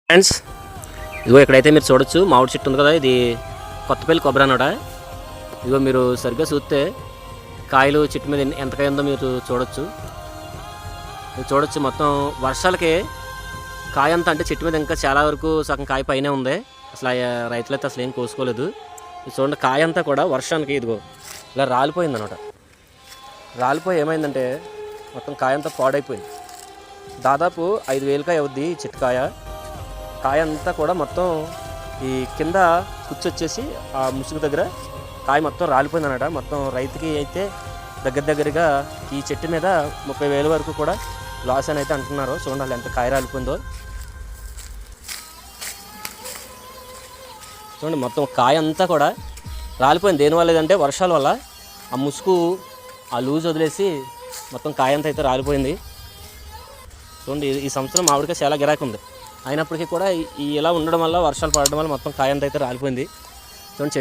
Friends, ఇదిగో ఇక్కడైతే మీరు చూడొచ్చు మామిడి చెట్టు ఉంది కదా, ఇది కొత్తపల్లి కొబ్బరి అన్నమాట. ఇదిగో మీరు సరిగ్గా చూస్తే కాయలు చెట్టు మీద ఎంత కాయ ఉందో మీరు చూడొచ్చు. మొత్తం వర్షాలకి కాయ అంతా, అంటే చెట్టు మీద ఇంకా చాలా వరకు సగం కాయ పైనే ఉంది. అసలు రైతులైతే అసలు ఏం కోసుకోలేదు. ఇది చూడండి, కాయ అంతా కూడా వర్షానికి ఇదిగో ఇలా రాలిపోయింది అనమాట. రాలిపోయి ఏమైందంటే మొత్తం కాయ అంతా పాడైపోయింది. దాదాపు 5,000 కాయ అవుద్ది చెట్టు కాయ. కాయ అంతా కూడా మొత్తం ఈ కింద కుచ్చొచ్చేసి ఆ ముసుగు దగ్గర కాయ మొత్తం రాలిపోయింది అన్నమాట. మొత్తం రైతుకి అయితే దగ్గరగా ఈ చెట్టు మీద 30,000 వరకు కూడా లాస్ అని అయితే అంటున్నారు. చూడండి వాళ్ళు ఎంత కాయ రాలిపోయిందో. చూడండి మొత్తం కాయ అంతా కూడా రాలిపోయింది. దేనివల్ల లేదంటే వర్షాల వల్ల ఆ ముసుగు ఆ లూజ్ వదిలేసి మొత్తం కాయ అంతా అయితే రాలిపోయింది. చూడండి, ఈ సంవత్సరం మామిడికాయ చాలా గిరాకీ ఉంది. అయినప్పటికీ కూడా ఇలా ఉండడం వల్ల, వర్షాలు పడడం వల్ల మొత్తం కాయ అంతా అయితే రాలిపోయింది. చూడండి.